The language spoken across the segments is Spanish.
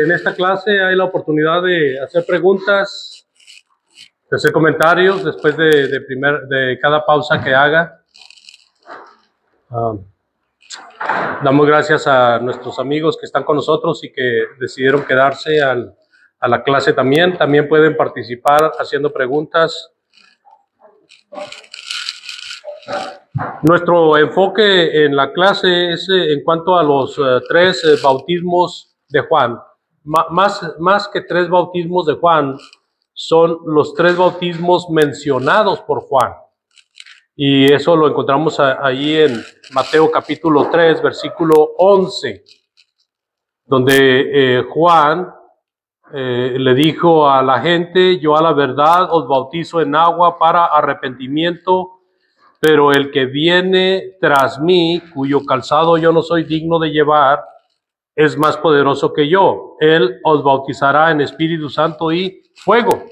En esta clase hay la oportunidad de hacer preguntas, de hacer comentarios después de cada pausa que haga. Damos gracias a nuestros amigos que están con nosotros y que decidieron quedarse a la clase también. También pueden participar haciendo preguntas. Nuestro enfoque en la clase es en cuanto a los tres bautismos de Juan. Más que tres bautismos de Juan, son los tres bautismos mencionados por Juan. Y eso lo encontramos ahí en Mateo capítulo 3, versículo 11, donde Juan le dijo a la gente: yo a la verdad os bautizo en agua para arrepentimiento, pero el que viene tras mí, cuyo calzado yo no soy digno de llevar, es más poderoso que yo. Él os bautizará en Espíritu Santo y fuego.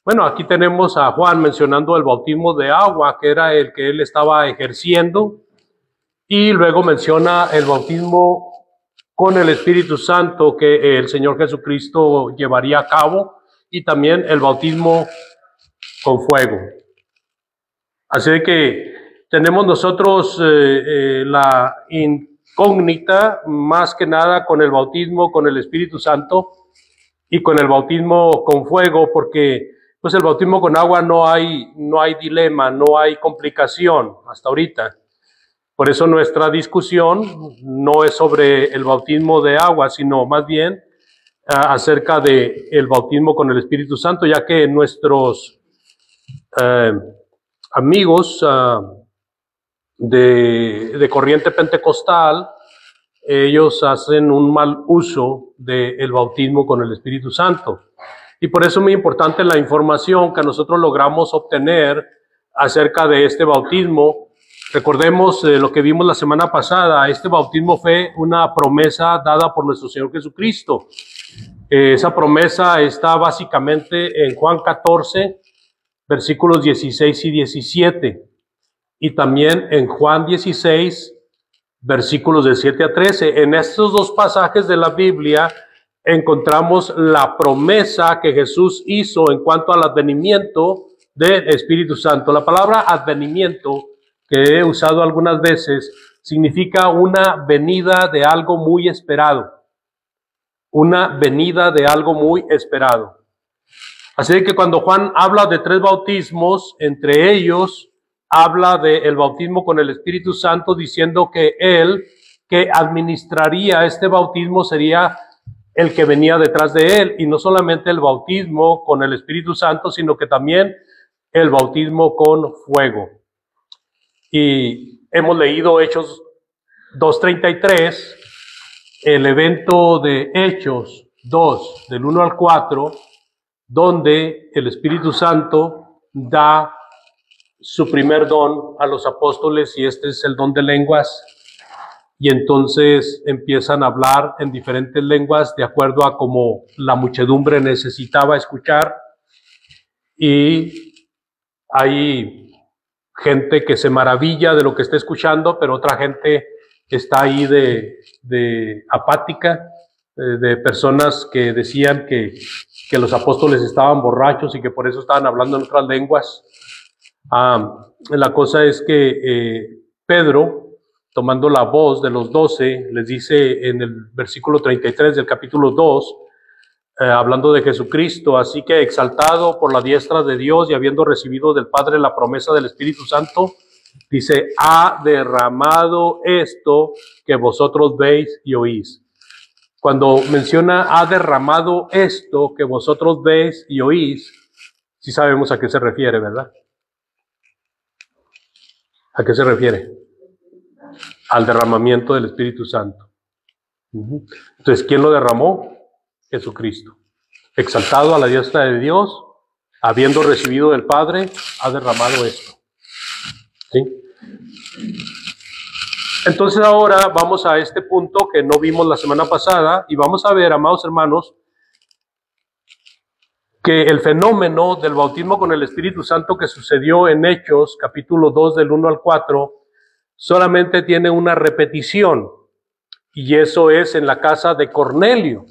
Bueno, aquí tenemos a Juan mencionando el bautismo de agua, que era el que él estaba ejerciendo, y luego menciona el bautismo con el Espíritu Santo que el Señor Jesucristo llevaría a cabo, y también el bautismo con fuego. Así que tenemos nosotros la incógnita más que nada con el bautismo con el Espíritu Santo y con el bautismo con fuego, porque pues el bautismo con agua no hay dilema, no hay complicación hasta ahorita. Por eso nuestra discusión no es sobre el bautismo de agua, sino más bien acerca de el bautismo con el Espíritu Santo, ya que nuestros amigos de corriente pentecostal, ellos hacen un mal uso del bautismo con el Espíritu Santo. Y por eso es muy importante la información que nosotros logramos obtener acerca de este bautismo. Recordemos lo que vimos la semana pasada. Este bautismo fue una promesa dada por nuestro Señor Jesucristo. Esa promesa está básicamente en Juan 14, versículos 16 y 17. Y también en Juan 16, versículos de 7 a 13. En estos dos pasajes de la Biblia encontramos la promesa que Jesús hizo en cuanto al advenimiento del Espíritu Santo. La palabra advenimiento, que he usado algunas veces, significa una venida de algo muy esperado. Una venida de algo muy esperado. Así que cuando Juan habla de tres bautismos, entre ellos habla del bautismo con el Espíritu Santo, diciendo que él que administraría este bautismo sería el que venía detrás de él, y no solamente el bautismo con el Espíritu Santo, sino que también el bautismo con fuego. Y hemos leído Hechos 2:33, el evento de Hechos 2, del 1 al 4, donde el Espíritu Santo da su primer don a los apóstoles, y este es el don de lenguas. Y entonces empiezan a hablar en diferentes lenguas de acuerdo a como la muchedumbre necesitaba escuchar. Y hay gente que se maravilla de lo que está escuchando, pero otra gente está ahí de apática, de personas que decían que los apóstoles estaban borrachos y que por eso estaban hablando en otras lenguas. La cosa es que Pedro, tomando la voz de los 12, les dice en el versículo 33 del capítulo 2, hablando de Jesucristo: así que exaltado por la diestra de Dios y habiendo recibido del Padre la promesa del Espíritu Santo, dice, ha derramado esto que vosotros veis y oís. Cuando menciona ha derramado esto que vosotros veis y oís, sí sabemos a qué se refiere, ¿verdad? ¿A qué se refiere? Al derramamiento del Espíritu Santo. Entonces, ¿quién lo derramó? Jesucristo. Exaltado a la diestra de Dios, habiendo recibido del Padre, ha derramado esto. ¿Sí? Entonces ahora vamos a este punto que no vimos la semana pasada, y vamos a ver, amados hermanos, que el fenómeno del bautismo con el Espíritu Santo que sucedió en Hechos, capítulo 2, del 1 al 4, solamente tiene una repetición, y eso es en la casa de Cornelio.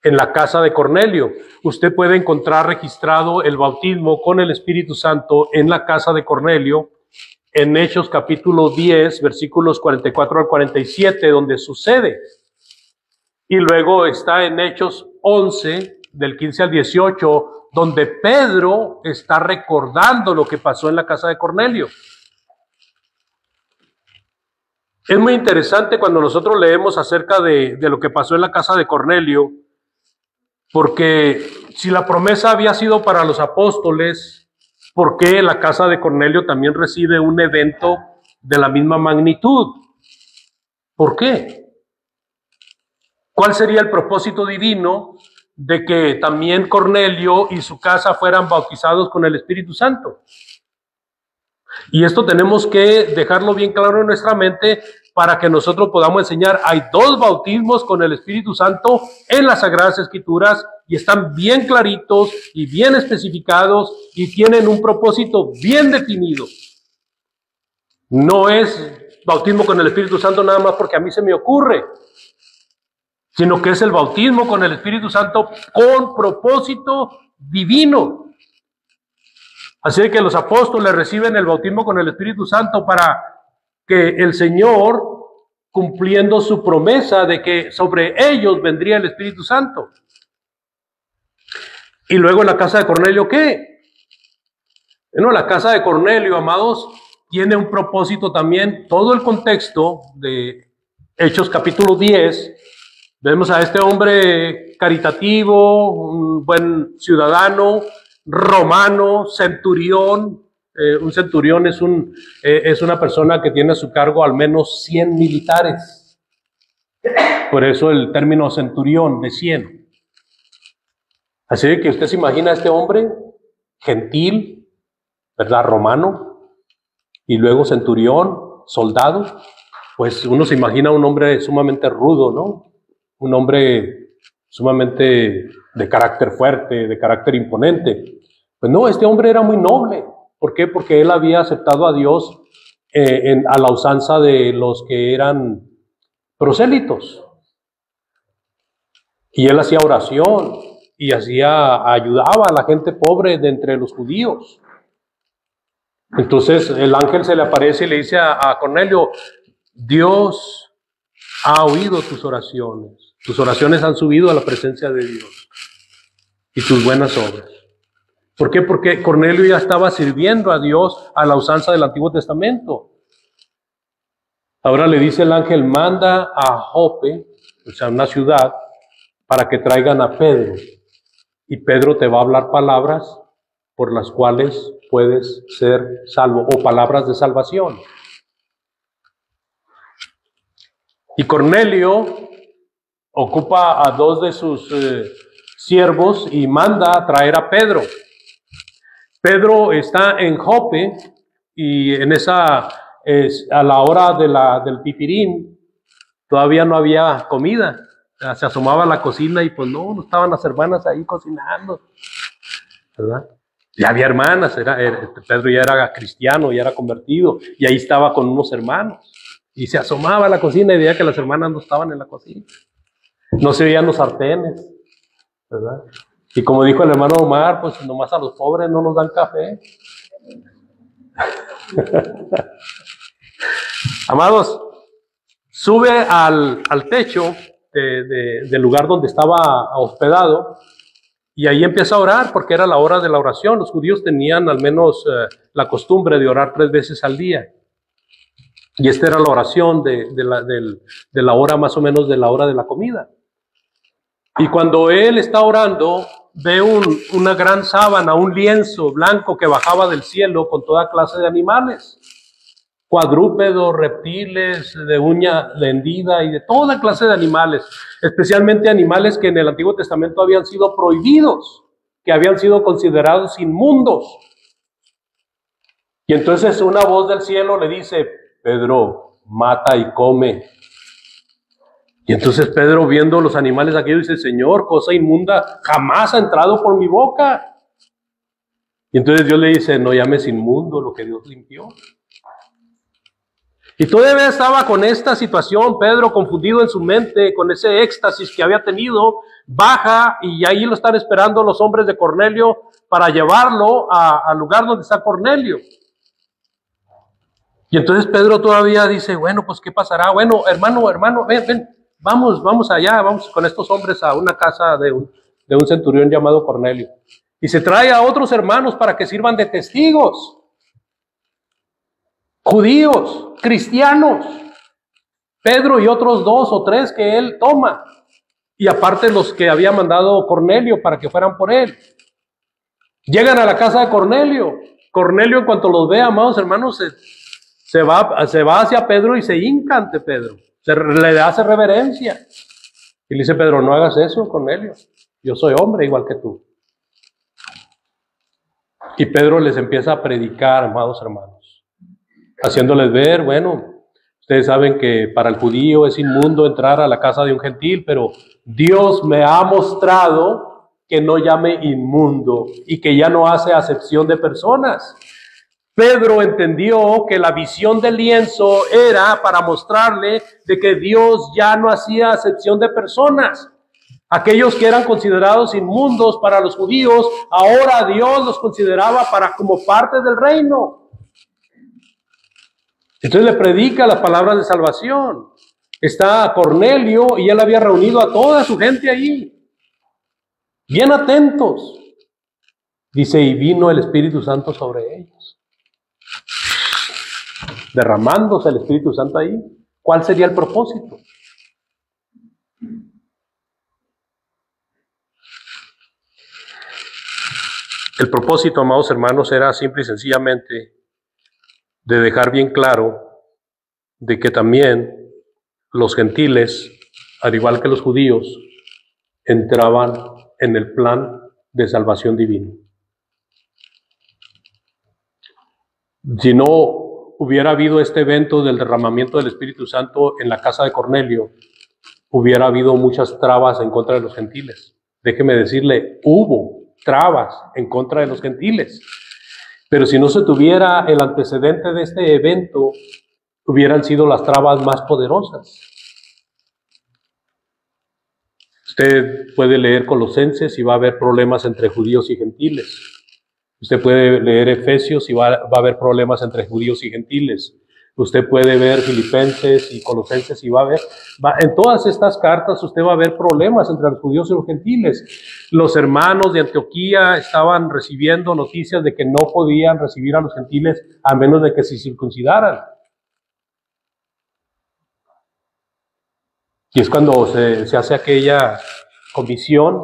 en la casa de Cornelio. Usted puede encontrar registrado el bautismo con el Espíritu Santo en la casa de Cornelio, en Hechos capítulo 10, versículos 44 al 47, donde sucede. Y luego está en Hechos 11, del 15 al 18, donde Pedro está recordando lo que pasó en la casa de Cornelio. Es muy interesante cuando nosotros leemos acerca de lo que pasó en la casa de Cornelio, porque si la promesa había sido para los apóstoles, ¿por qué la casa de Cornelio también recibe un evento de la misma magnitud? ¿Por qué? ¿Cuál sería el propósito divino de que también Cornelio y su casa fueran bautizados con el Espíritu Santo? Y esto tenemos que dejarlo bien claro en nuestra mente para que nosotros podamos enseñar. Hay dos bautismos con el Espíritu Santo en las Sagradas Escrituras y están bien claritos y bien especificados y tienen un propósito bien definido. No es bautismo con el Espíritu Santo nada más porque a mí se me ocurre, sino que es el bautismo con el Espíritu Santo con propósito divino. Así que los apóstoles reciben el bautismo con el Espíritu Santo para que el Señor, cumpliendo su promesa de que sobre ellos vendría el Espíritu Santo. Y luego en la casa de Cornelio, ¿qué? Bueno, la casa de Cornelio, amados, tiene un propósito también. Todo el contexto de Hechos capítulo 10, vemos a este hombre caritativo, un buen ciudadano, romano, centurión. Un centurión es una persona que tiene a su cargo al menos 100 militares. Por eso el término centurión de 100. Así que usted se imagina a este hombre gentil, ¿verdad? Romano, y luego centurión, soldado. Pues uno se imagina un hombre sumamente rudo, ¿no? Un hombre sumamente de carácter fuerte, de carácter imponente. Pues no, este hombre era muy noble. ¿Por qué? Porque él había aceptado a Dios a la usanza de los que eran prosélitos. Y él hacía oración y ayudaba a la gente pobre de entre los judíos. Entonces el ángel se le aparece y le dice a Cornelio: Dios ha oído tus oraciones han subido a la presencia de Dios y tus buenas obras. ¿Por qué? Porque Cornelio ya estaba sirviendo a Dios a la usanza del Antiguo Testamento. Ahora le dice el ángel: manda a Jope, o sea, una ciudad, para que traigan a Pedro. Y Pedro te va a hablar palabras por las cuales puedes ser salvo, o palabras de salvación. Y Cornelio ocupa a dos de sus siervos y manda a traer a Pedro. Pedro está en Jope y a la hora del pipirín todavía no había comida. Se asomaba a la cocina y pues no estaban las hermanas ahí cocinando, ¿verdad? Ya había hermanas, Pedro ya era cristiano, ya era convertido, y ahí estaba con unos hermanos. Y se asomaba a la cocina y veía que las hermanas no estaban en la cocina. No se veían los sartenes, ¿verdad? Y como dijo el hermano Omar, pues nomás a los pobres no nos dan café. Amados, sube al techo del lugar donde estaba hospedado y ahí empieza a orar porque era la hora de la oración. Los judíos tenían al menos la costumbre de orar 3 veces al día. Y esta era la oración de la hora más o menos de la hora de la comida. Y cuando él está orando, ve una gran sábana, un lienzo blanco que bajaba del cielo con toda clase de animales. Cuadrúpedos, reptiles, de uña hendida y de toda clase de animales. Especialmente animales que en el Antiguo Testamento habían sido prohibidos, que habían sido considerados inmundos. Y entonces una voz del cielo le dice: Pedro, mata y come. Y entonces Pedro, viendo los animales aquellos, dice: Señor, cosa inmunda jamás ha entrado por mi boca. Y entonces Dios le dice: no llames inmundo lo que Dios limpió. Y todavía estaba con esta situación, Pedro, confundido en su mente, con ese éxtasis que había tenido, baja y ahí lo están esperando los hombres de Cornelio para llevarlo al lugar donde está Cornelio. Y entonces Pedro todavía dice, bueno, pues ¿qué pasará? Bueno, hermano, ven, vamos allá, vamos con estos hombres a una casa de un centurión llamado Cornelio. Y se trae a otros hermanos para que sirvan de testigos. Judíos, cristianos, Pedro y otros 2 o 3 que él toma, y aparte los que había mandado Cornelio para que fueran por él. Llegan a la casa de Cornelio. Cornelio, en cuanto los ve, amados hermanos, se va hacia Pedro y se hinca ante Pedro, le hace reverencia. Y le dice, Pedro, no hagas eso, Cornelio, yo soy hombre igual que tú. Y Pedro les empieza a predicar, amados hermanos, haciéndoles ver, bueno, ustedes saben que para el judío es inmundo entrar a la casa de un gentil, pero Dios me ha mostrado que no llame inmundo y que ya no hace acepción de personas. Pedro entendió que la visión del lienzo era para mostrarle de que Dios ya no hacía acepción de personas. Aquellos que eran considerados inmundos para los judíos, ahora Dios los consideraba como parte del reino. Entonces le predica las palabras de salvación. Está Cornelio y él había reunido a toda su gente allí, bien atentos. Dice, y vino el Espíritu Santo sobre ellos, derramándose el Espíritu Santo ahí. ¿Cuál sería el propósito? El propósito, amados hermanos, era simple y sencillamente de dejar bien claro de que también los gentiles, al igual que los judíos, entraban en el plan de salvación divino. Si no hubiera habido este evento del derramamiento del Espíritu Santo en la casa de Cornelio, hubiera habido muchas trabas en contra de los gentiles. Déjeme decirle, hubo trabas en contra de los gentiles. Pero si no se tuviera el antecedente de este evento, hubieran sido las trabas más poderosas. Usted puede leer Colosenses y va a haber problemas entre judíos y gentiles. Usted puede leer Efesios y va a haber problemas entre judíos y gentiles. Usted puede ver Filipenses y Colosenses y en todas estas cartas usted va a ver problemas entre los judíos y los gentiles. Los hermanos de Antioquía estaban recibiendo noticias de que no podían recibir a los gentiles a menos de que se circuncidaran. Y es cuando se hace aquella comisión,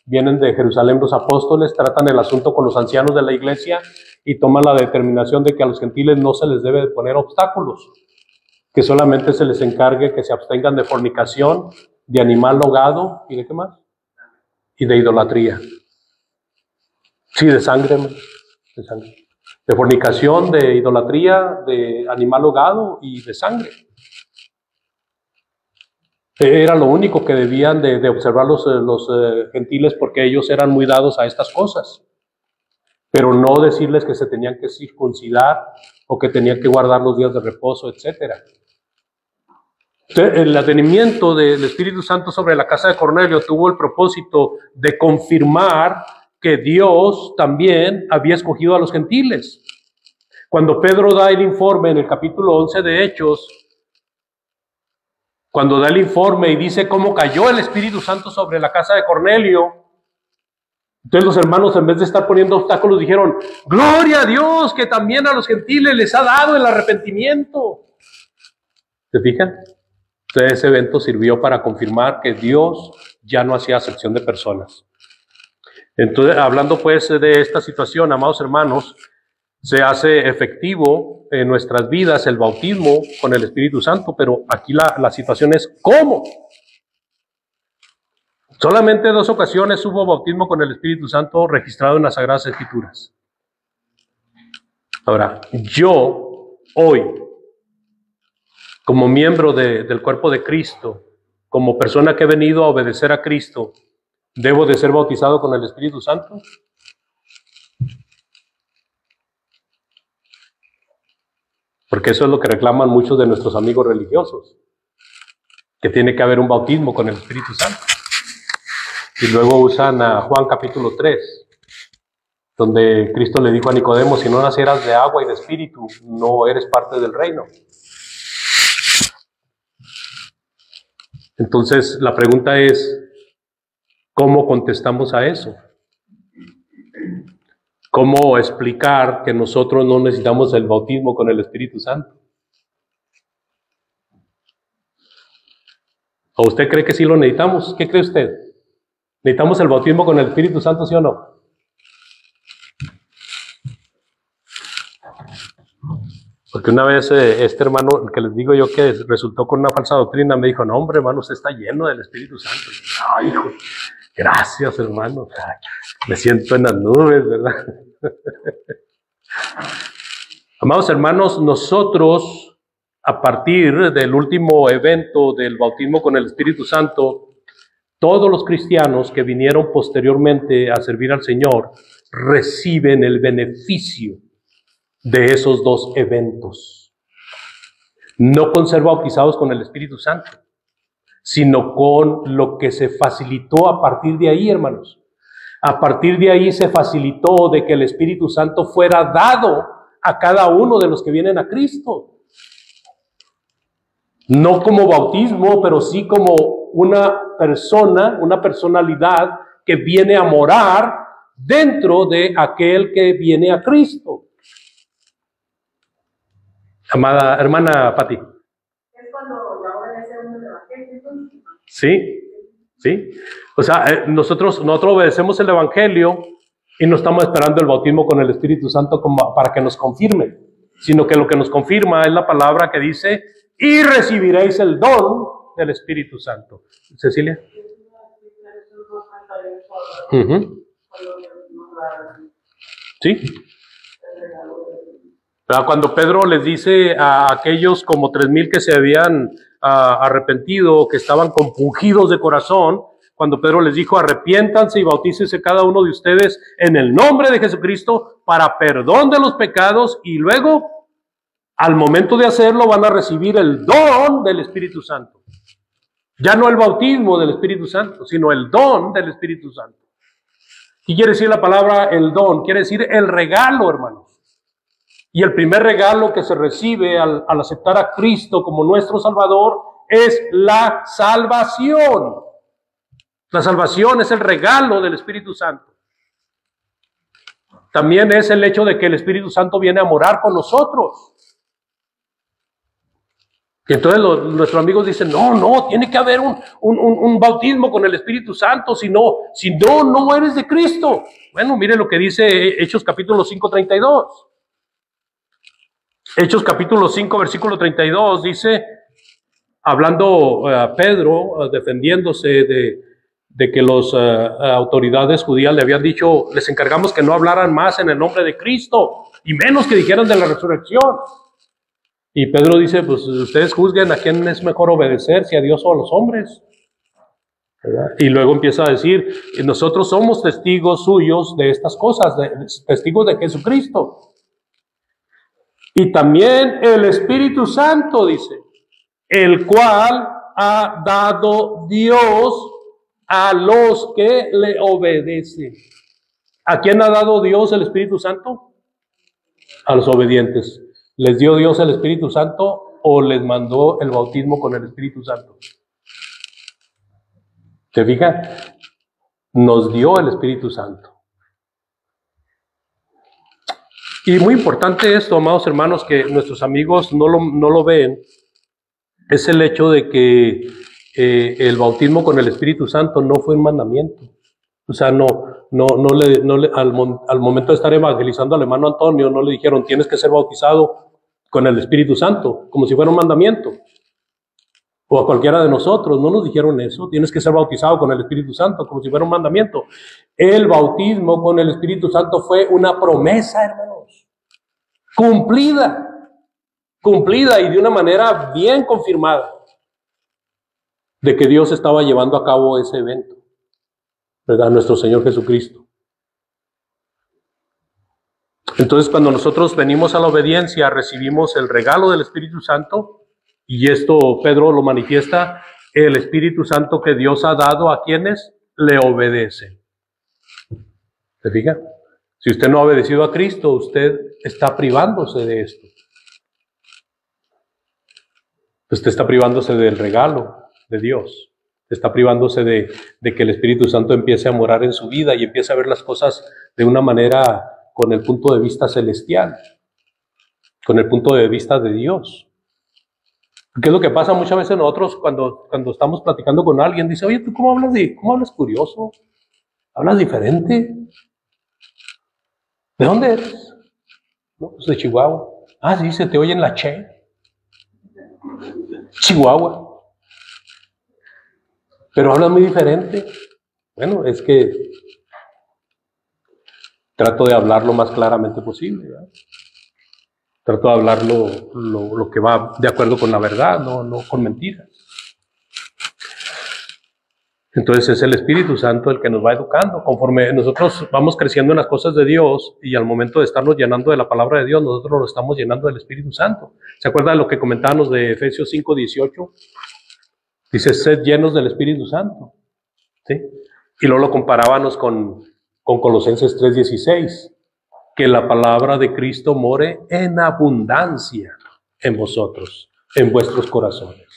vienen de Jerusalén los apóstoles, tratan el asunto con los ancianos de la iglesia y toman la determinación de que a los gentiles no se les debe de poner obstáculos, que solamente se les encargue que se abstengan de fornicación, de animal hogado, ¿y de qué más? Y de idolatría. Sí, de sangre. De fornicación, de idolatría, de animal hogado y de sangre. Era lo único que debían de observar los gentiles, porque ellos eran muy dados a estas cosas. Pero no decirles que se tenían que circuncidar o que tenían que guardar los días de reposo, etc. El advenimiento del Espíritu Santo sobre la casa de Cornelio tuvo el propósito de confirmar que Dios también había escogido a los gentiles. Cuando Pedro da el informe en el capítulo 11 de Hechos, cuando da el informe y dice cómo cayó el Espíritu Santo sobre la casa de Cornelio, entonces los hermanos, en vez de estar poniendo obstáculos, dijeron, gloria a Dios que también a los gentiles les ha dado el arrepentimiento. ¿Se fijan? Entonces ese evento sirvió para confirmar que Dios ya no hacía acepción de personas. Entonces, hablando pues de esta situación, amados hermanos, se hace efectivo en nuestras vidas el bautismo con el Espíritu Santo, pero aquí la situación es ¿cómo? Solamente 2 ocasiones hubo bautismo con el Espíritu Santo registrado en las Sagradas Escrituras. Ahora, yo hoy, como miembro del cuerpo de Cristo, como persona que he venido a obedecer a Cristo, ¿debo de ser bautizado con el Espíritu Santo? Porque eso es lo que reclaman muchos de nuestros amigos religiosos, que tiene que haber un bautismo con el Espíritu Santo. Y luego usan a Juan capítulo 3, donde Cristo le dijo a Nicodemo, si no nacieras de agua y de espíritu, no eres parte del reino. Entonces, la pregunta es, ¿cómo contestamos a eso? ¿Cómo explicar que nosotros no necesitamos el bautismo con el Espíritu Santo? ¿O usted cree que sí lo necesitamos? ¿Qué cree usted? ¿Necesitamos el bautismo con el Espíritu Santo, sí o no? Porque una vez este hermano, que les digo yo que resultó con una falsa doctrina, me dijo, no hombre hermano, usted está lleno del Espíritu Santo. Ay, hijo, gracias hermano, me siento en las nubes, ¿verdad? Amados hermanos, nosotros, a partir del último evento del bautismo con el Espíritu Santo, todos los cristianos que vinieron posteriormente a servir al Señor reciben el beneficio de esos dos eventos. No con ser bautizados con el Espíritu Santo, sino con lo que se facilitó a partir de ahí, hermanos. A partir de ahí se facilitó de que el Espíritu Santo fuera dado a cada uno de los que vienen a Cristo. No como bautismo, pero sí como una persona, una personalidad que viene a morar dentro de aquel que viene a Cristo. Amada hermana Pati. Es cuando ya obedecemos el Evangelio. Sí, sí. O sea, nosotros obedecemos el Evangelio y no estamos esperando el bautismo con el Espíritu Santo como para que nos confirme, sino que lo que nos confirma es la palabra que dice, y recibiréis el don del Espíritu Santo. Cecilia. Sí. Cuando Pedro les dice a aquellos como 3,000 que se habían arrepentido, que estaban compungidos de corazón, cuando Pedro les dijo, arrepiéntanse y bautícese cada uno de ustedes en el nombre de Jesucristo para perdón de los pecados, y luego, al momento de hacerlo, van a recibir el don del Espíritu Santo. Ya no el bautismo del Espíritu Santo, sino el don del Espíritu Santo. ¿Qué quiere decir la palabra el don? Quiere decir el regalo, hermanos. Y el primer regalo que se recibe al aceptar a Cristo como nuestro Salvador es la salvación. La salvación es el regalo del Espíritu Santo. También es el hecho de que el Espíritu Santo viene a morar con nosotros. Y entonces nuestros amigos dicen, no, tiene que haber un bautismo con el Espíritu Santo, si no eres de Cristo. Bueno, mire lo que dice Hechos capítulo 5, 32. Hechos capítulo 5, versículo 32 dice, hablando Pedro, defendiéndose de que las autoridades judías le habían dicho, les encargamos que no hablaran más en el nombre de Cristo, y menos que dijeran de la resurrección. Y Pedro dice, pues ustedes juzguen a quién es mejor obedecer, si a Dios o a los hombres. ¿Verdad? Y luego empieza a decir, nosotros somos testigos suyos de estas cosas, testigos de Jesucristo. Y también el Espíritu Santo, dice, el cual ha dado Dios a los que le obedecen. ¿A quién ha dado Dios el Espíritu Santo? A los obedientes. ¿Les dio Dios el Espíritu Santo o les mandó el bautismo con el Espíritu Santo? ¿Se fijan? Nos dio el Espíritu Santo. Y muy importante esto, amados hermanos, que nuestros amigos no lo ven, es el hecho de que el bautismo con el Espíritu Santo no fue un mandamiento. O sea, al momento de estar evangelizando al hermano Antonio, no le dijeron, tienes que ser bautizado con el Espíritu Santo, como si fuera un mandamiento. O a cualquiera de nosotros, no nos dijeron eso, tienes que ser bautizado con el Espíritu Santo, como si fuera un mandamiento. El bautismo con el Espíritu Santo fue una promesa, hermanos, cumplida y de una manera bien confirmada, de que Dios estaba llevando a cabo ese evento, ¿verdad? Nuestro Señor Jesucristo. Entonces, cuando nosotros venimos a la obediencia, recibimos el regalo del Espíritu Santo, y esto Pedro lo manifiesta, el Espíritu Santo que Dios ha dado a quienes le obedecen. ¿Se fija? Si usted no ha obedecido a Cristo, usted está privándose de esto. Usted está privándose del regalo de Dios. Está privándose de que el Espíritu Santo empiece a morar en su vida y empiece a ver las cosas de una manera con el punto de vista celestial, con el punto de vista de Dios. ¿Qué es lo que pasa muchas veces nosotros cuando estamos platicando con alguien? Dice, oye, ¿tú cómo hablas curioso? ¿Hablas diferente? ¿De dónde eres? No, pues de Chihuahua. Ah, sí, se te oye en la Che. Chihuahua. Pero hablas muy diferente. Bueno, es que trato de hablar lo más claramente posible, ¿verdad? Trato de hablar lo que va de acuerdo con la verdad, no con mentiras. Entonces es el Espíritu Santo el que nos va educando. Conforme nosotros vamos creciendo en las cosas de Dios y al momento de estarnos llenando de la palabra de Dios, nosotros nos estamos llenando del Espíritu Santo. ¿Se acuerdan de lo que comentábamos de Efesios 5:18? Dice, sed llenos del Espíritu Santo. ¿Sí? Y luego lo comparábamos con Colosenses 3:16. Que la palabra de Cristo more en abundancia en vosotros, en vuestros corazones.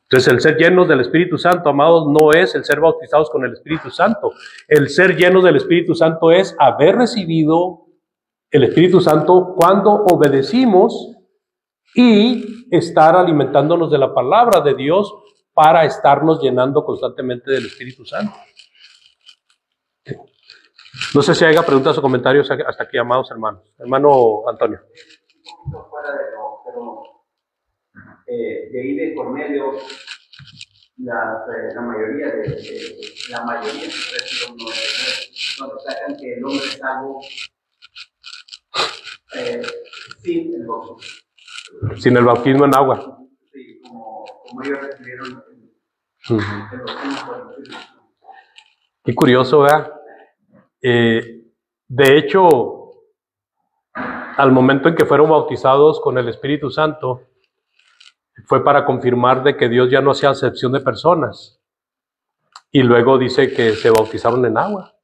Entonces, el ser llenos del Espíritu Santo, amados, no es el ser bautizados con el Espíritu Santo. El ser llenos del Espíritu Santo es haber recibido el Espíritu Santo cuando obedecimos y estar alimentándonos de la palabra de Dios para estarnos llenando constantemente del Espíritu Santo. No sé si haya preguntas o comentarios hasta aquí, amados hermanos. Hermano Antonio. Fuera de lo, pero de ahí de Cornelio, la mayoría cuando sacan que el hombre es salvo sin el bautismo. Sin el bautismo en agua. Sí, como ellos recibieron el bautismo por el Espíritu. Qué curioso, ¿verdad? De hecho, al momento en que fueron bautizados con el Espíritu Santo, fue para confirmar de que Dios ya no hacía acepción de personas. Y luego dice que se bautizaron en agua,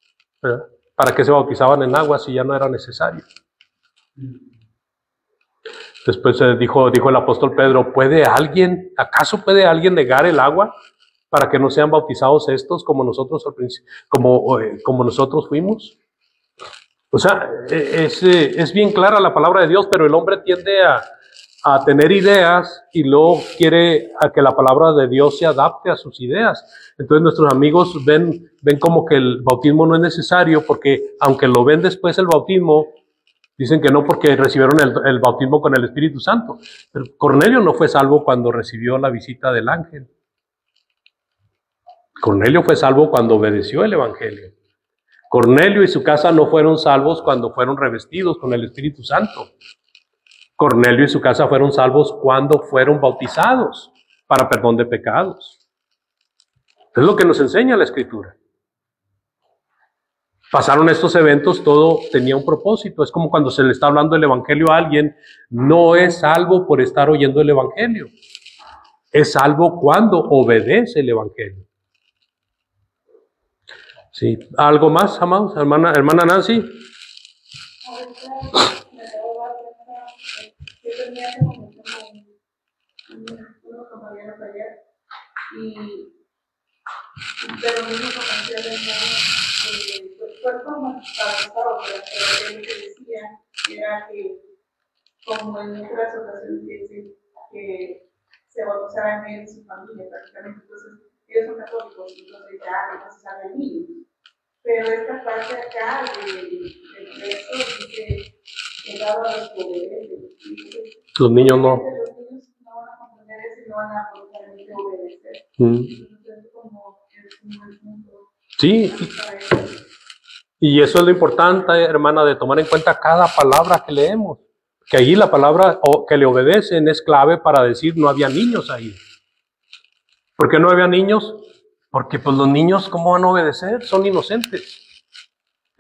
¿verdad? ¿Para qué se bautizaban en agua si ya no era necesario? Después dijo el apóstol Pedro, ¿acaso puede alguien negar el agua para que no sean bautizados estos como nosotros al principio, como nosotros fuimos? O sea, es bien clara la palabra de Dios, pero el hombre tiende a tener ideas y luego quiere a que la palabra de Dios se adapte a sus ideas. Entonces nuestros amigos ven como que el bautismo no es necesario porque aunque lo ven después el bautismo, dicen que no porque recibieron el bautismo con el Espíritu Santo. Pero Cornelio no fue salvo cuando recibió la visita del ángel. Cornelio fue salvo cuando obedeció el Evangelio. Cornelio y su casa no fueron salvos cuando fueron revestidos con el Espíritu Santo. Cornelio y su casa fueron salvos cuando fueron bautizados para perdón de pecados. Es lo que nos enseña la Escritura. Pasaron estos eventos, todo tenía un propósito. Es como cuando se le está hablando el Evangelio a alguien, no es salvo por estar oyendo el Evangelio. Es salvo cuando obedece el Evangelio. Sí. ¿Algo más, amados? Hermana Nancy. Pero mismo comenté de el cuerpo paralizado, pero lo que decía era que, como en otras ocasiones dicen, que se bautizaran en su familia prácticamente. Entonces, ellos son católicos, entonces ya no se sabe niños. Pero esta parte acá del texto dice que dado a los poderes, los niños no. Los niños no van a comprender eso y no van a absolutamente obedecer. Entonces, como es un buen punto. Sí. Y eso es lo importante, hermana, de tomar en cuenta cada palabra que leemos. Que ahí la palabra que le obedecen es clave para decir no había niños ahí. ¿Por qué no había niños? Porque pues los niños, ¿cómo van a obedecer? Son inocentes.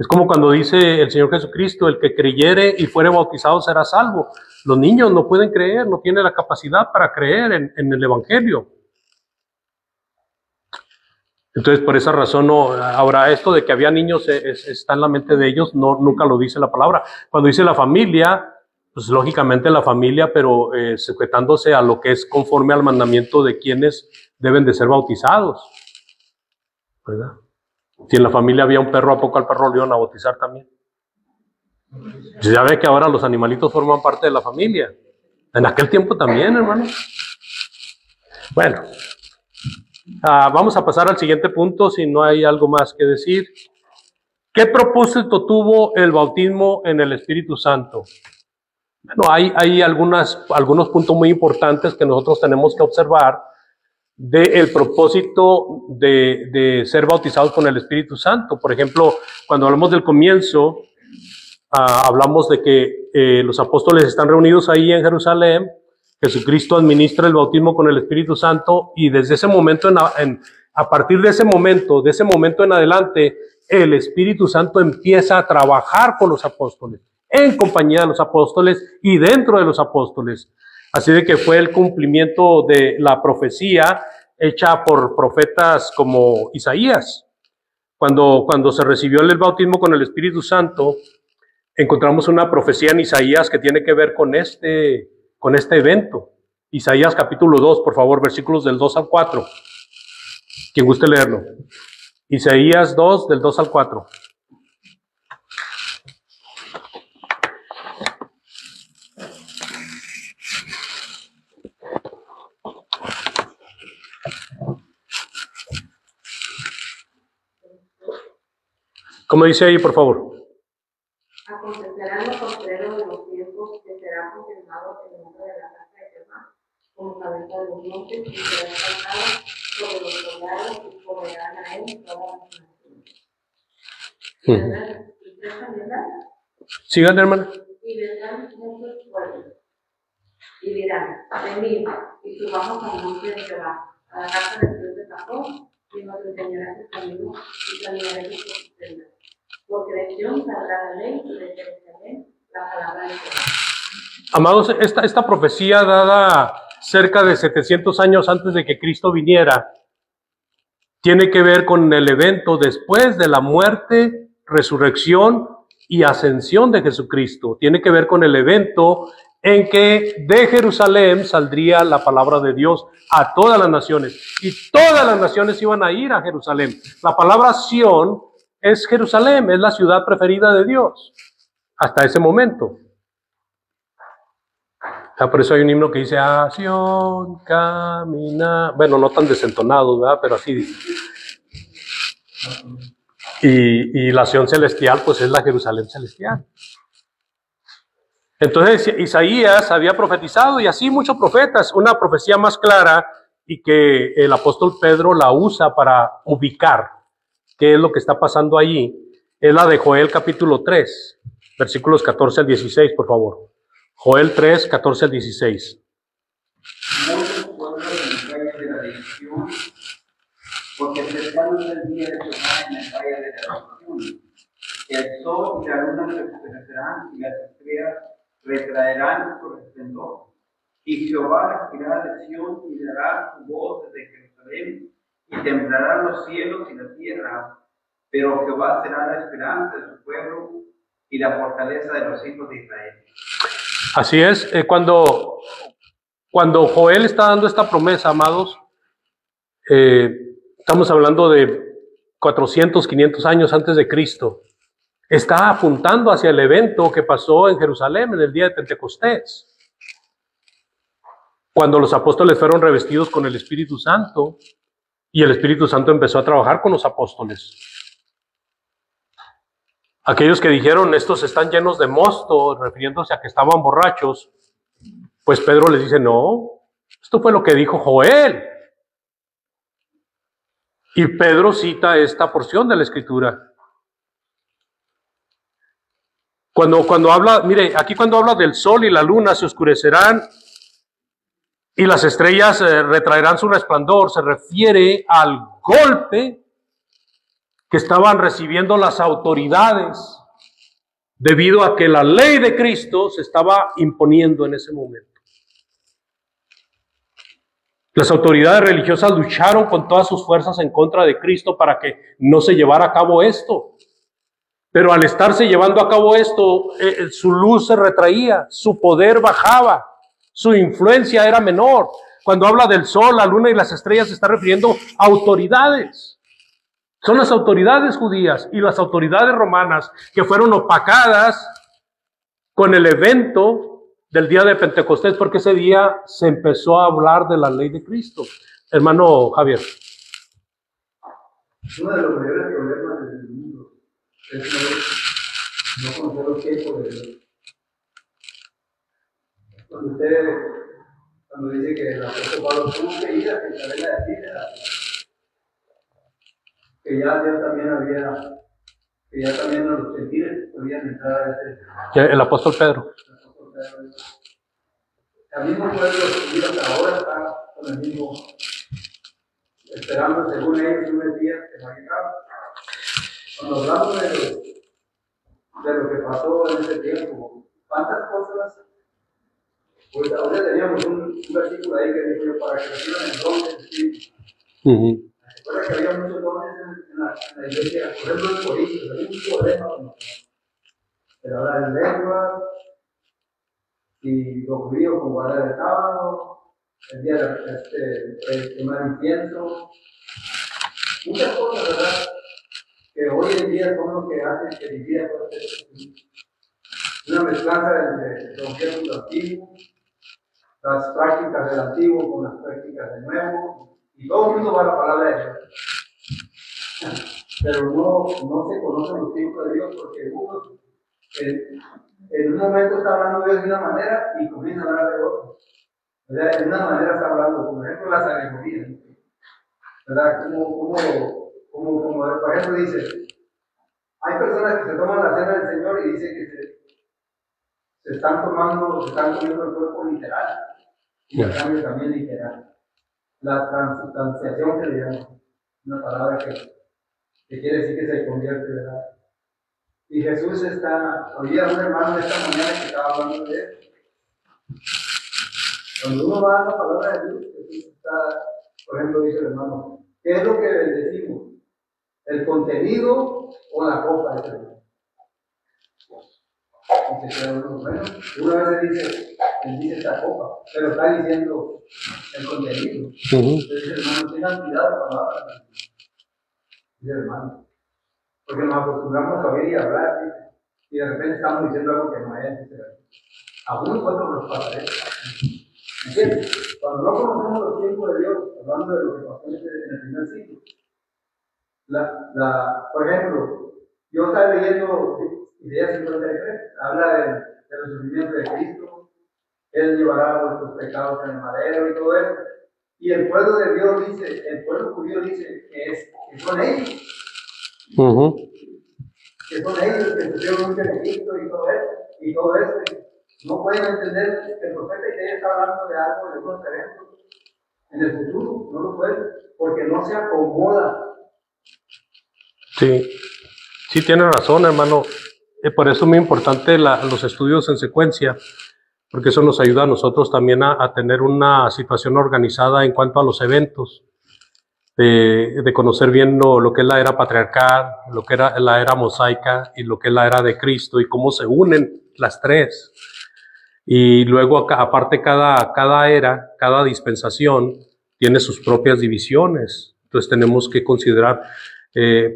Es como cuando dice el Señor Jesucristo, el que creyere y fuere bautizado será salvo. Los niños no pueden creer, no tienen la capacidad para creer en el Evangelio. Entonces, por esa razón, no. Ahora, esto de que había niños está en la mente de ellos, no, nunca lo dice la palabra. Cuando dice la familia, pues lógicamente la familia, pero sujetándose a lo que es conforme al mandamiento de quienes deben de ser bautizados, ¿verdad? Si en la familia había un perro, ¿a poco al perro lo iban a bautizar también? Pues ya ve que ahora los animalitos forman parte de la familia. En aquel tiempo también, hermano. Bueno, vamos a pasar al siguiente punto, si no hay algo más que decir. ¿Qué propósito tuvo el bautismo en el Espíritu Santo? Bueno, hay algunos puntos muy importantes que nosotros tenemos que observar del propósito de ser bautizados con el Espíritu Santo. Por ejemplo, cuando hablamos del comienzo, hablamos de que los apóstoles están reunidos ahí en Jerusalén, Jesucristo administra el bautismo con el Espíritu Santo y desde ese momento, a partir de ese momento en adelante, el Espíritu Santo empieza a trabajar con los apóstoles, en compañía de los apóstoles y dentro de los apóstoles. Así de que fue el cumplimiento de la profecía hecha por profetas como Isaías. Cuando se recibió el bautismo con el Espíritu Santo, encontramos una profecía en Isaías que tiene que ver con este evento. Isaías capítulo 2, por favor, versículos del 2 al 4. Quien guste leerlo. Isaías 2, del 2 al 4. ¿Cómo dice ahí, por favor? Acontecerá en los postreros de los tiempos que será confirmado el nombre de la casa de Jehová como cabeza de los montes y será exaltado sobre los poblados y correrán a él todas las naciones. Sigan, hermano. Y vendrán muchos pueblos y dirán, venid y subamos al monte de Jehová, a la casa del Dios de Jacob, y nos enseñará su camino y caminaremos por sus sendas. Porque de Sion saldrá la ley y de Jerusalén la palabra de Jehová. Amados, esta profecía dada cerca de 700 años antes de que Cristo viniera, tiene que ver con el evento después de la muerte, resurrección y ascensión de Jesucristo. Tiene que ver con el evento en que de Jerusalén saldría la palabra de Dios a todas las naciones. Y todas las naciones iban a ir a Jerusalén. La palabra Sion es Jerusalén, es la ciudad preferida de Dios hasta ese momento. Por eso hay un himno que dice, a Sion camina. Bueno, no tan desentonados, ¿verdad? Pero así dice. Y la Sion celestial, pues es la Jerusalén celestial. Entonces Isaías había profetizado y así muchos profetas, una profecía más clara y que el apóstol Pedro la usa para ubicar qué es lo que está pasando allí, es la de Joel capítulo 3, versículos 14 al 16, por favor. Joel 3, 14 al 16. Muchos pueblos en el valle de la decisión, porque cercano es el día de Jehová en el valle de la decisión. El sol y la luna se oscurecerán y las estrellas retraerán su resplandor. Y Jehová regirá de Sion y dará su voz desde Jerusalén, y temblarán los cielos y la tierra. Pero Jehová será la esperanza de su pueblo y la fortaleza de los hijos de Israel. Así es, cuando Joel está dando esta promesa, amados, estamos hablando de 400, 500 años antes de Cristo. Está apuntando hacia el evento que pasó en Jerusalén en el día de Pentecostés, cuando los apóstoles fueron revestidos con el Espíritu Santo y el Espíritu Santo empezó a trabajar con los apóstoles. Aquellos que dijeron, estos están llenos de mosto, refiriéndose a que estaban borrachos, pues Pedro les dice, no, esto fue lo que dijo Joel. Y Pedro cita esta porción de la Escritura. Cuando habla, mire, aquí cuando habla del sol y la luna se oscurecerán y las estrellas retraerán su resplandor, se refiere al golpe que estaban recibiendo las autoridades debido a que la ley de Cristo se estaba imponiendo en ese momento. Las autoridades religiosas lucharon con todas sus fuerzas en contra de Cristo para que no se llevara a cabo esto. Pero al estarse llevando a cabo esto, su luz se retraía, su poder bajaba, su influencia era menor. Cuando habla del sol, la luna y las estrellas se está refiriendo a autoridades. Son las autoridades judías y las autoridades romanas que fueron opacadas con el evento del día de Pentecostés, porque ese día se empezó a hablar de la ley de Cristo. Hermano Javier. Uno de los mayores problemas del mundo es no conocer los tiempos de Dios. Cuando dice que el apóstol Pablo tuvo que ir a Jerusalén a decirle que ya Dios también los gentiles podían entrar a ese. El apóstol Pedro. El mismo pueblo judío hasta ahora está con el mismo, esperando según ellos un Mesías que va a llegar. Cuando hablamos de lo que pasó en ese tiempo, ¿cuántas cosas? Pues ahora teníamos un versículo ahí que dijo yo, para que reciban el don del Espíritu. Recuerda que había muchos dones en la iglesia, por ejemplo en Corintios, había un problema con nosotros. Pero hablar en lenguas, y los judíos con guardar el sábado, el día de quemar incienso, muchas cosas, ¿verdad? Que hoy en día son lo que hacen que divida todo este. Una mezclanza entre los tiempos antiguos, las prácticas del antiguo con las prácticas del nuevo, y todo el mundo va a la palabra de Dios. Pero no se conocen los tiempos de Dios porque uno en un momento está hablando Dios de una manera y comienza a hablar de otra. O sea, de una manera está hablando, por ejemplo, las alegorías. ¿Verdad? Como por ejemplo dice, hay personas que se toman la cena del Señor y dicen que se están comiendo el cuerpo literal y el cambio también literal. La transubstanciación que le llaman, una palabra que quiere decir que se convierte, ¿verdad? Y Jesús había un hermano de esta mañana que estaba hablando de eso. Cuando uno va a la palabra de Dios, Jesús está, por ejemplo, dice el hermano, ¿qué es lo que bendecimos? ¿El contenido o la copa de Dios? Bueno, una vez dice esta copa, pero está diciendo el contenido. Entonces, hermano, tengan cuidado con la palabra. Dice hermano. Porque nos acostumbramos a oír y hablar, y de repente estamos diciendo algo que no es. A unos cuantos nos pasa eso. ¿Entiendes? Cuando no conocemos los tiempos de Dios, hablando de lo que pasó en el primer siglo, por ejemplo, yo estaba leyendo Isaías 53, habla de los sufrimientos de Cristo, Él llevará nuestros pecados en el madero y todo eso. Y el pueblo de Dios dice, el pueblo judío dice que son ellos. Que son ellos que estuvieron mucho en Egipto y todo eso. No pueden entender que el profeta Isaías está hablando de algo, de unos eventos en el futuro, no lo pueden, porque no se acomoda. Sí, tiene razón, hermano. Por eso es muy importante los estudios en secuencia, porque eso nos ayuda a nosotros también a tener una situación organizada en cuanto a los eventos. De conocer bien lo que es la era patriarcal, lo que era la era mosaica y lo que es la era de Cristo y cómo se unen las tres. Y luego, aparte, cada era, cada dispensación tiene sus propias divisiones. Entonces tenemos que considerar,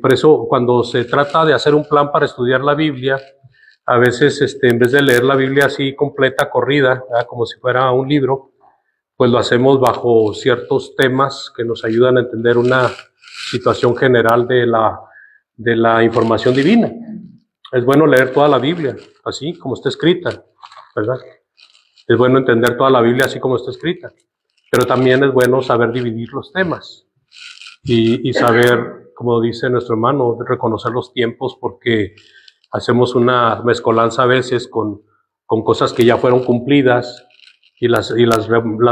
por eso cuando se trata de hacer un plan para estudiar la Biblia, a veces en vez de leer la Biblia así completa, corrida, como si fuera un libro, pues lo hacemos bajo ciertos temas que nos ayudan a entender una situación general de la información divina. Es bueno leer toda la Biblia, así como está escrita, ¿verdad? Es bueno entender toda la Biblia así como está escrita, pero también es bueno saber dividir los temas y saber, como dice nuestro hermano, reconocer los tiempos, porque hacemos una mezcolanza a veces con cosas que ya fueron cumplidas, y las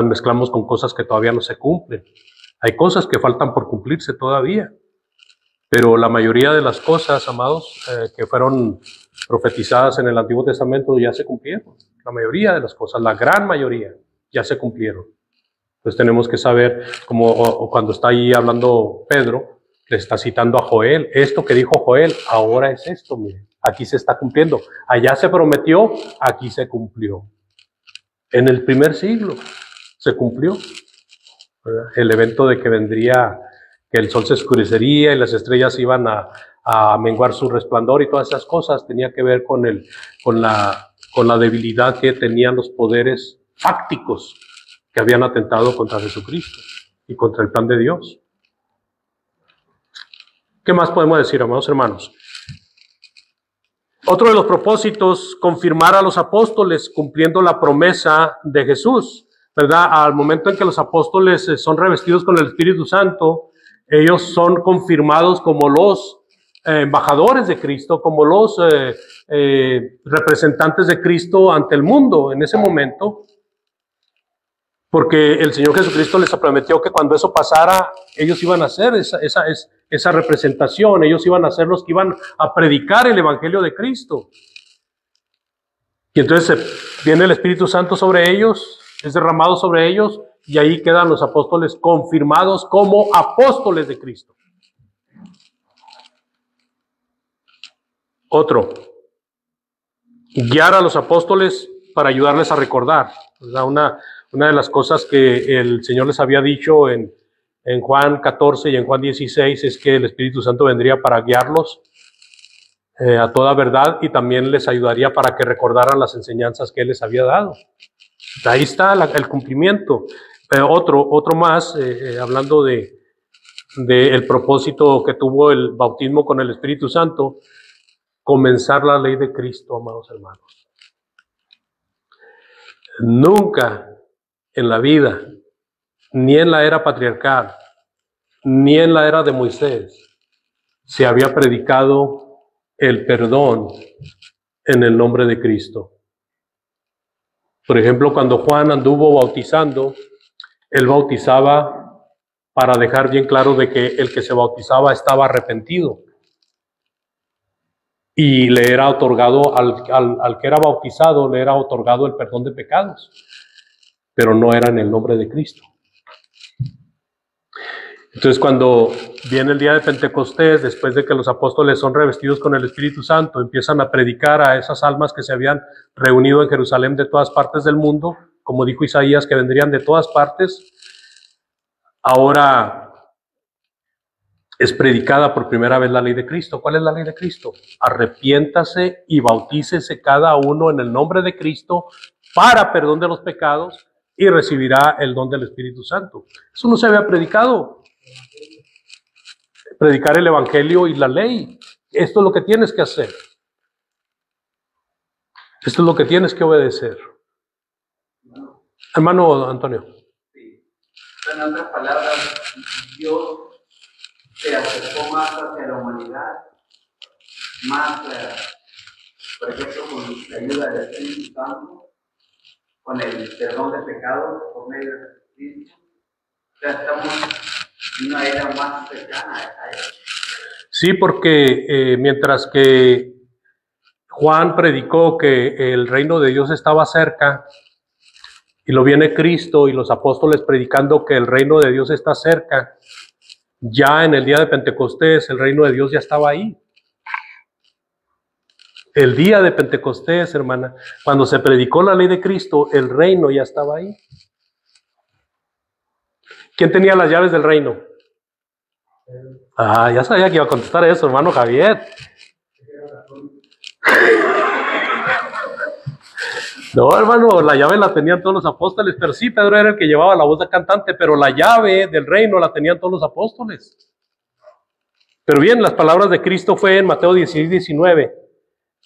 mezclamos con cosas que todavía no se cumplen. Hay cosas que faltan por cumplirse todavía, Pero la mayoría de las cosas, amados, que fueron profetizadas en el Antiguo Testamento ya se cumplieron. La mayoría de las cosas, la gran mayoría, ya se cumplieron. Entonces tenemos que saber, como cuando está ahí hablando Pedro, le está citando a Joel. Esto que dijo Joel, ahora es esto, miren. Aquí se está cumpliendo. Allá se prometió, aquí se cumplió. En el primer siglo se cumplió, ¿verdad? El evento de que vendría, que el sol se oscurecería y las estrellas iban a menguar su resplandor y todas esas cosas, tenía que ver con la debilidad que tenían los poderes fácticos que habían atentado contra Jesucristo y contra el plan de Dios. ¿Qué más podemos decir, amados hermanos? Otro de los propósitos, confirmar a los apóstoles cumpliendo la promesa de Jesús, ¿verdad? Al momento en que los apóstoles son revestidos con el Espíritu Santo, ellos son confirmados como los embajadores de Cristo, como los representantes de Cristo ante el mundo en ese momento, porque el Señor Jesucristo les prometió que cuando eso pasara, ellos iban a hacer esa representación, ellos iban a ser los que iban a predicar el Evangelio de Cristo. Y entonces viene el Espíritu Santo sobre ellos, es derramado sobre ellos, y ahí quedan los apóstoles confirmados como apóstoles de Cristo. Otro, guiar a los apóstoles para ayudarles a recordar. Una de las cosas que el Señor les había dicho en Juan 14 y en Juan 16 es que el Espíritu Santo vendría para guiarlos a toda verdad y también les ayudaría para que recordaran las enseñanzas que Él les había dado. Ahí está el cumplimiento. Otro más, hablando de el propósito que tuvo el bautismo con el Espíritu Santo, comenzar la ley de Cristo, amados hermanos. Nunca en la vida, ni en la era patriarcal, ni en la era de Moisés, se había predicado el perdón en el nombre de Cristo. Por ejemplo, cuando Juan anduvo bautizando, él bautizaba para dejar bien claro de que el que se bautizaba estaba arrepentido. Y le era otorgado, al que era bautizado, le era otorgado el perdón de pecados, pero no era en el nombre de Cristo. Entonces, cuando viene el día de Pentecostés, después de que los apóstoles son revestidos con el Espíritu Santo, empiezan a predicar a esas almas que se habían reunido en Jerusalén de todas partes del mundo, como dijo Isaías, que vendrían de todas partes. Ahora es predicada por primera vez la ley de Cristo. ¿Cuál es la ley de Cristo? Arrepiéntase y bautícese cada uno en el nombre de Cristo para perdón de los pecados y recibirá el don del Espíritu Santo. Eso no se había predicado. Predicar el Evangelio y la ley. Esto es lo que tienes que hacer. Esto es lo que tienes que obedecer. Hermano Antonio. Sí. En otras palabras, Dios se acercó más hacia la humanidad, más, por ejemplo, con la ayuda del Espíritu Santo, con el perdón de pecados por medio de Jesucristo. O sea, estamos en una era más cercana a Él. Sí, porque mientras que Juan predicó que el reino de Dios estaba cerca, y lo viene Cristo y los apóstoles predicando que el reino de Dios está cerca, ya en el día de Pentecostés el reino de Dios ya estaba ahí. El día de Pentecostés, hermana, cuando se predicó la ley de Cristo, el reino ya estaba ahí. ¿Quién tenía las llaves del reino? Ah, ya sabía que iba a contestar eso, hermano Javier. No, hermano, la llave la tenían todos los apóstoles, pero sí, Pedro era el que llevaba la voz de cantante, pero la llave del reino la tenían todos los apóstoles. Pero bien, las palabras de Cristo fue en Mateo 16:19.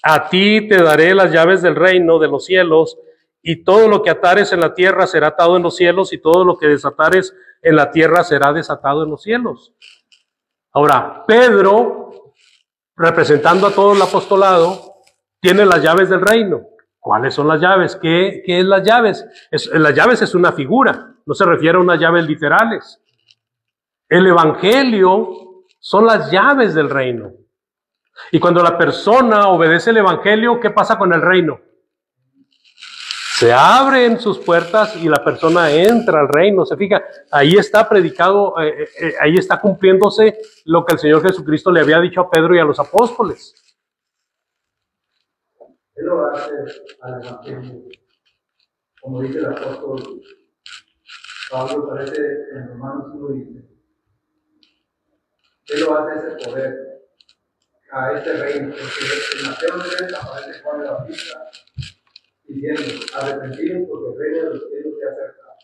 A ti te daré las llaves del reino de los cielos, y todo lo que atares en la tierra será atado en los cielos, y todo lo que desatares en la tierra será desatado en los cielos. Ahora, Pedro, representando a todo el apostolado, tiene las llaves del reino. ¿Cuáles son las llaves? ¿Qué es las llaves? Las llaves es una figura, no se refiere a unas llaves literales. El Evangelio Son las llaves del reino. Y cuando la persona obedece el evangelio, ¿qué pasa con el reino? Se abren sus puertas y la persona entra al reino. Se fija, ahí está predicado, ahí está cumpliéndose lo que el Señor Jesucristo le había dicho a Pedro y a los apóstoles. Él lo hace al evangelio, como dice el apóstol Pablo, parece en Romanos 1 dice, Él lo hace ese poder a este reino, porque en Mateo 3 aparece Juan el Bautista diciendo, arrepentidos porque el reino de los cielos se ha acercado.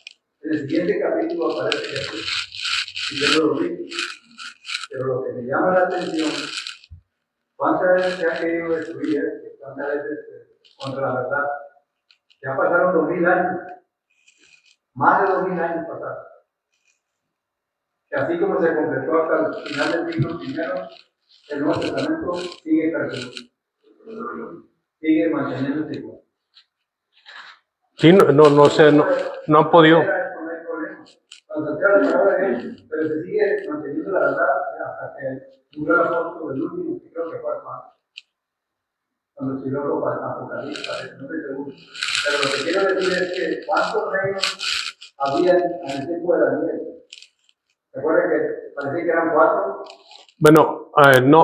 En el siguiente capítulo aparece Jesús diciendo lo mismo, pero lo que me llama la atención, ¿cuántas veces se ha querido destruir esto? ¿Cuántas veces contra la verdad? Ya pasaron 2000 años, más de 2000 años pasaron. Y así como se completó hasta el final del siglo I, el Nuevo Testamento sigue perdurando, sigue manteniéndose igual. Sí, no han podido. Cuando se la palabra de Dios, pero se sigue manteniendo la verdad hasta que murió el apóstol, el último, que creo que fue Juan. Cuando escribió Apocalipsis, no estoy seguro. Pero lo que quiero decir es que ¿cuántos reinos había en el tiempo de Daniel? ¿Recuerda que parecía que eran 4? Bueno,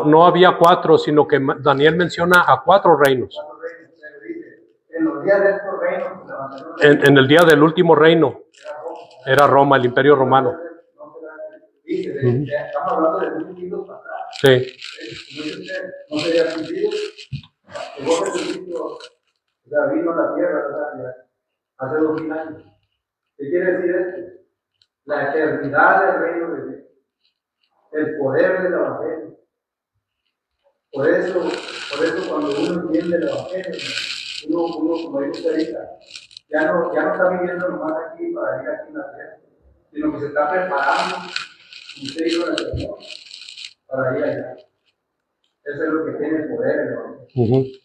no había 4, sino que Daniel menciona a 4 reinos. 4 reinos, se le dice. En los días de estos reinos se levantaron. En el día del último reino era Roma, el imperio romano. Dice, estamos hablando de muchos siglos para atrás. Sí. No sería sentido. Llegó Jesucristo, o sea, vino a la tierra, ¿verdad? Hace 2000 años. ¿Qué quiere decir esto? La eternidad del reino de Dios, el poder del evangelio. Por eso cuando uno entiende el evangelio, uno como dice ahorita, ya no está viviendo nomás aquí para ir aquí en la tierra, sino que se está preparando un sello del Señor para ir allá. Eso es lo que tiene el poder del evangelio.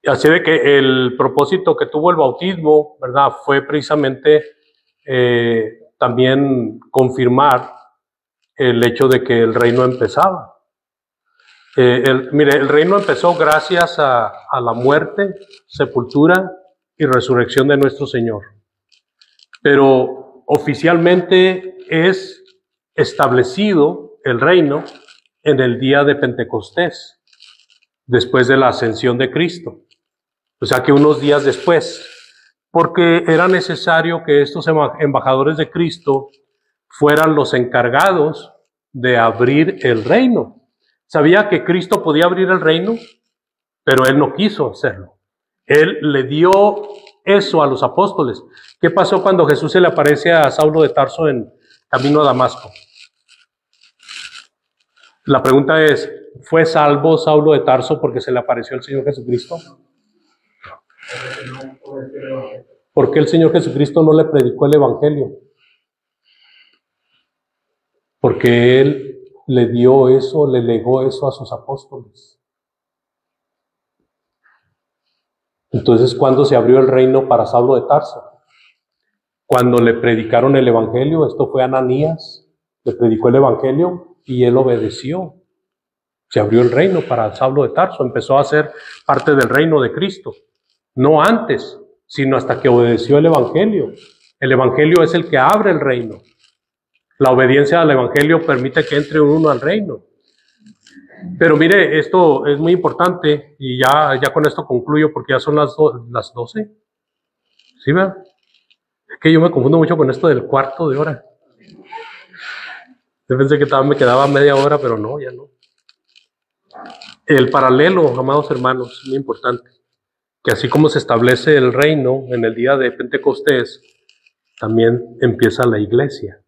Así de que el propósito que tuvo el bautismo, ¿verdad?, fue precisamente también confirmar el hecho de que el reino empezaba. Mire, el reino empezó gracias a la muerte, sepultura y resurrección de nuestro Señor. Pero oficialmente es establecido el reino en el día de Pentecostés, después de la ascensión de Cristo. O sea que unos días después, porque era necesario que estos embajadores de Cristo fueran los encargados de abrir el reino. Sabía que Cristo podía abrir el reino, pero Él no quiso hacerlo. Él le dio eso a los apóstoles. ¿Qué pasó cuando Jesús se le aparece a Saulo de Tarso en camino a Damasco? La pregunta es, ¿fue salvo Saulo de Tarso porque se le apareció el Señor Jesucristo? ¿Por qué el Señor Jesucristo no le predicó el evangelio? Porque Él le dio eso, le legó eso a sus apóstoles. Entonces, ¿cuándo se abrió el reino para Saulo de Tarso? Cuando le predicaron el evangelio. Esto fue Ananías, le predicó el evangelio y él obedeció. Se abrió el reino para Saulo de Tarso, empezó a ser parte del reino de Cristo. No antes, sino hasta que obedeció el evangelio. El evangelio es el que abre el reino. La obediencia al evangelio permite que entre uno al reino. Pero mire, esto es muy importante y ya con esto concluyo porque ya son las 12. ¿Sí, verdad? Es que yo me confundo mucho con esto del cuarto de hora. Yo pensé que me quedaba media hora, pero no, ya no. El paralelo, amados hermanos, es muy importante. Que así como se establece el reino en el día de Pentecostés, también empieza la iglesia.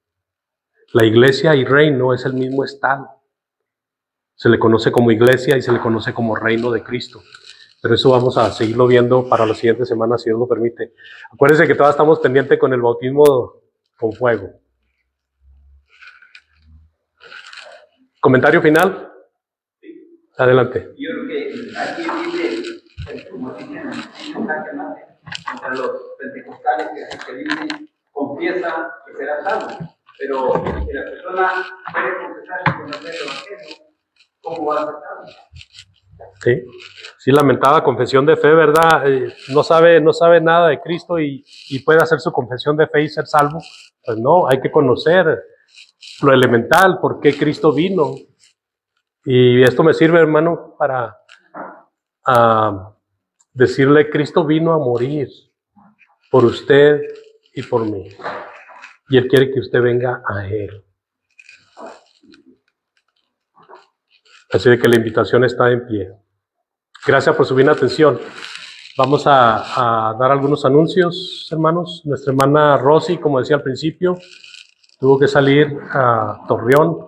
La iglesia y reino es el mismo estado. Se le conoce como iglesia y se le conoce como reino de Cristo. Pero eso vamos a seguirlo viendo para la siguiente semana, si Dios lo permite. Acuérdense que todavía estamos pendientes con el bautismo con fuego. ¿Comentario final? Adelante. Yo creo que aquí dice, como dicen, contra los pentecostales que dice, confiesa que será salvo. Pero si la persona quiere confesar y conocer el Evangelio, ¿cómo va a aceptarlo? Sí, sí, lamentada confesión de fe, ¿verdad? No sabe nada de Cristo y puede hacer su confesión de fe y ser salvo. Pues no, hay que conocer lo elemental, por qué Cristo vino. Y esto me sirve, hermano, para decirle, Cristo vino a morir por usted y por mí. Y Él quiere que usted venga a Él. Así de que la invitación está en pie. Gracias por su bien atención. Vamos a dar algunos anuncios, hermanos. Nuestra hermana Rosy, como decía al principio, tuvo que salir a Torreón